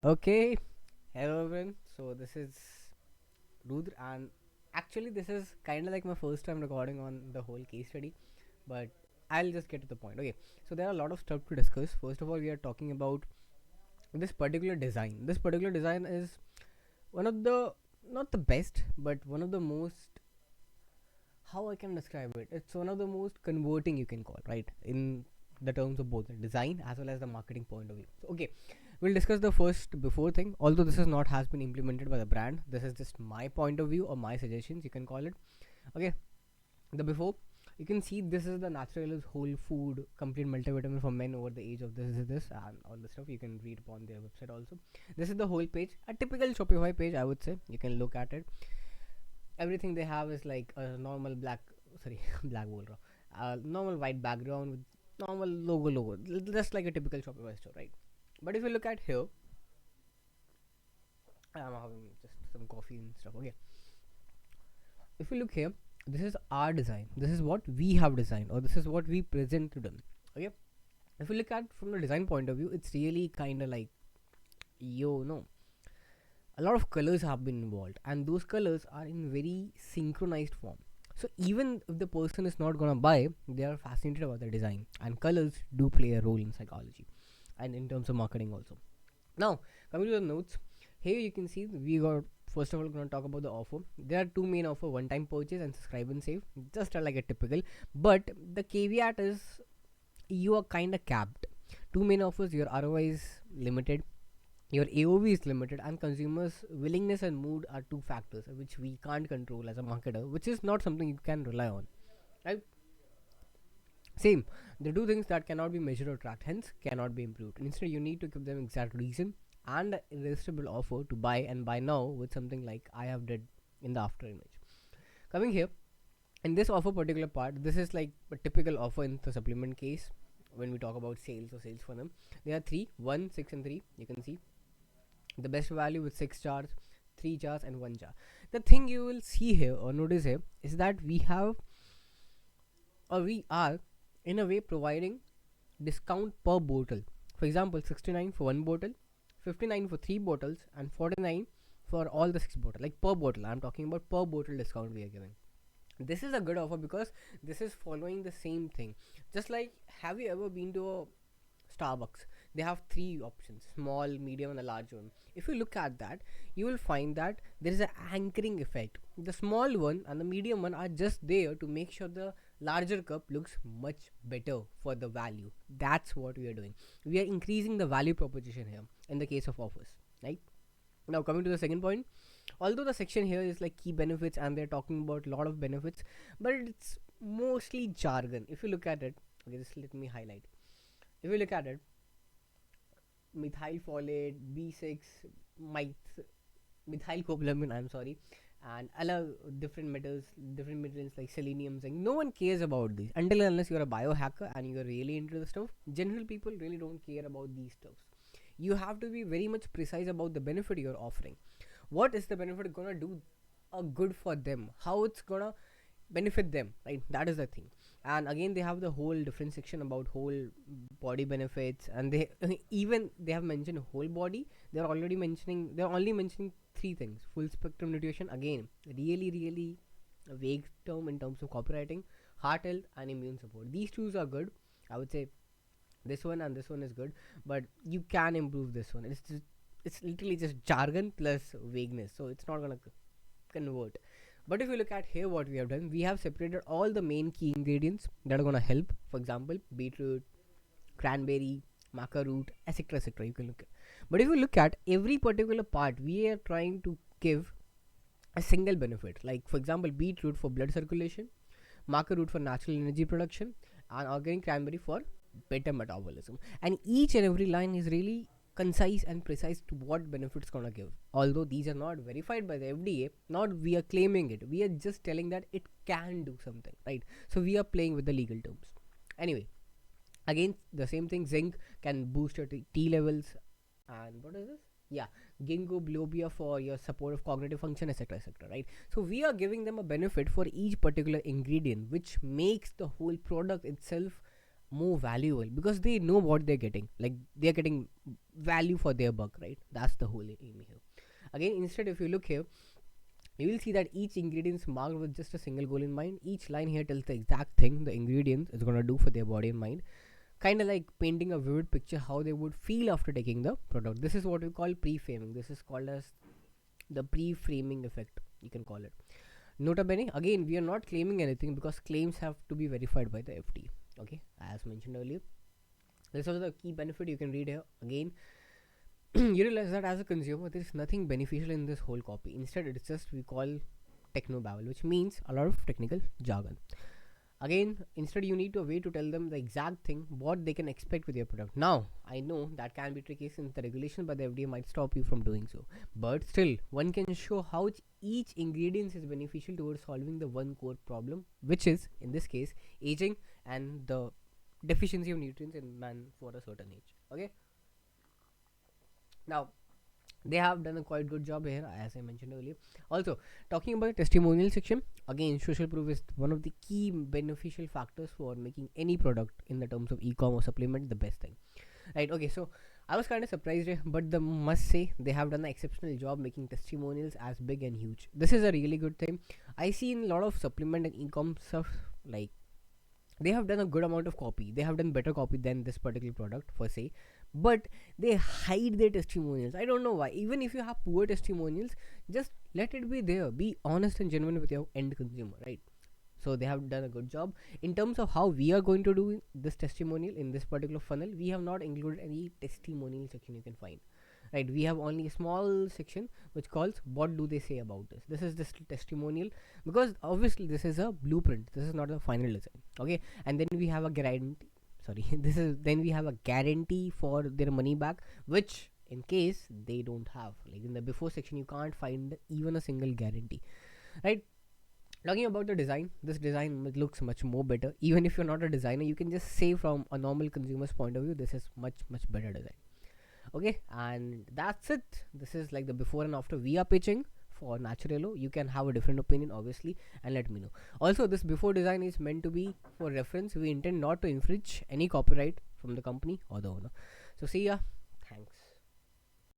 Okay, hello everyone. So this is Rudra, and actually this is kind of like my first time recording on the whole case study, but I'll just get to the point. Okay, so there are a lot of stuff to discuss. First of all, we are talking about this particular design. This particular design is one of the not the best, but one of the most, how I can describe it. It's one of the most converting you can call, right? In the terms of both the design as well as the marketing point of view. So, okay, we'll discuss the first before thing. Although this is not has been implemented by the brand, this is just my point of view or my suggestions. You can call it. Okay, the before. You can see this is the Naturelo's whole food complete multivitamin for men over the age of this and all the stuff. You can read upon their website also. This is the whole page, a typical Shopify page, I would say. You can look at it. Everything they have is like a normal black, sorry, black wall, normal white background with normal logo, just like a typical Shopify store, right? But if you look at here, I'm having just some coffee and stuff. Okay, if you look here, this is our design. This is what we have designed, or this is what we present to them. Okay, if you look at from the design point of view, it's really kind of like, yo, no, a lot of colors have been involved, and those colors are in very synchronized form. So even if the person is not gonna buy, they are fascinated about the design, and colors do play a role in psychology and in terms of marketing also. Now, coming to the notes, here you can see we got, first of all, going to talk about the offer. There are two main offer: one-time purchase and subscribe and save, just like a typical. But the caveat is you are kind of capped. Two main offers: your ROI is limited, your AOV is limited, and consumers' willingness and mood are two factors which we can't control as a marketer, which is not something you can rely on. Right? Same, the two things that cannot be measured or tracked, hence cannot be improved. Instead, you need to give them exact reason and irresistible offer to buy, and buy now with something like I have did in the after image. Coming here, in this offer particular part, this is like a typical offer in the supplement case when we talk about sales or sales for them. There are three, 1, 6, and 3. You can see the best value with 6 jars, 3 jars, and 1 jar. The thing you will see here or notice here is that we have, or we are in a way providing discount per bottle. For example, 69 for one bottle, 59 for three bottles, and 49 for all the six bottles. Like per bottle, I'm talking about per bottle discount we are giving. This is a good offer because this is following the same thing. Just like, have you ever been to a Starbucks? They have three options: small, medium, and a large one. If you look at that, you will find that there is an anchoring effect. The small one and the medium one are just there to make sure the larger cup looks much better for the value. That's what we are doing. We are increasing the value proposition here in the case of offers, right? Now, coming to the second point, although the section here is like key benefits and they're talking about a lot of benefits, but it's mostly jargon. If you look at it, okay, just let me highlight. If you look at it, methyl folate, B6, meth- methylcobalamin, I'm sorry, and other different materials like selenium, zinc. No one cares about these until unless you're a biohacker and you're really into the stuff. General people really don't care about these stuffs. You have to be very much precise about the benefit you're offering. What is the benefit gonna do a good for them? How it's gonna benefit them, right? That is the thing. And again, they have the whole different section about whole body benefits, and they even they have mentioned whole body. They're only mentioning three things: full spectrum nutrition, again really a vague term in terms of copywriting, heart health, and immune support. These two are good, I would say. This one and this one is good, but you can improve this one. It's literally just jargon plus vagueness, so it's not gonna convert. But if you look at here, what we have done, we have separated all the main key ingredients that are going to help. For example, beetroot, cranberry, maca root, etc., etc. You can look at. But if you look at every particular part, we are trying to give a single benefit. Like for example, beetroot for blood circulation, maca root for natural energy production, and organic cranberry for better metabolism. And each and every line is really concise and precise to what benefits gonna give. Although these are not verified by the FDA, not we are claiming it. We are just telling that it can do something, right? So we are playing with the legal terms. Anyway, again the same thing. Zinc can boost your T levels, and what is this? Yeah, ginkgo biloba for your support of cognitive function, etc., etc., right? So we are giving them a benefit for each particular ingredient, which makes the whole product itself more valuable because they know what they're getting. Like they're getting value for their buck, right? That's the whole aim here. Again, instead, if you look here, you will see that each ingredient is marked with just a single goal in mind. Each line here tells the exact thing the ingredient is gonna do for their body and mind. Kind of like painting a vivid picture how they would feel after taking the product. This is what we call pre-framing. This is called as the pre-framing effect, you can call it. Nota bene, again, we are not claiming anything because claims have to be verified by the FD. Okay, as mentioned earlier. This is the key benefit you can read here. Again, you realize that as a consumer, there is nothing beneficial in this whole copy. Instead, it's just we call techno babble, which means a lot of technical jargon. Again, instead you need a way to tell them the exact thing what they can expect with your product. Now I know that can be tricky since the regulation by the FDA might stop you from doing so, but still one can show how each ingredient is beneficial towards solving the one core problem, which is in this case aging and the deficiency of nutrients in man for a certain age. Okay, now they have done a quite good job here, as I mentioned earlier. Also, talking about testimonial section, again, social proof is one of the key beneficial factors for making any product in the terms of e-commerce supplement the best thing, right? Okay, so I was kind of surprised here, but the must say they have done an exceptional job making testimonials as big and huge. This is a really good thing. I see in a lot of supplement and e-com stuff, like they have done a good amount of copy. They have done better copy than this particular product per se, but they hide their testimonials. I don't know why. Even if you have poor testimonials, just let it be there. Be honest and genuine with your end consumer, right? So they have done a good job in terms of how we are going to do this testimonial in this particular funnel. We have not included any testimonial section you can find, right? We have only a small section which calls what do they say about this. This is just testimonial because obviously this is a blueprint, this is not a final design. Okay, and then we have a guarantee, sorry, this is then we have a guarantee for their money back, which in case they don't have, like in the before section you can't find even a single guarantee, right? Talking about the design, this design looks much more better. Even if you're not a designer, you can just say from a normal consumer's point of view, this is much better design. Okay, and that's it. This is like the before and after we are pitching for Naturelo. You can have a different opinion obviously and let me know. Also, this before design is meant to be for reference. We intend not to infringe any copyright from the company or the owner. So see ya.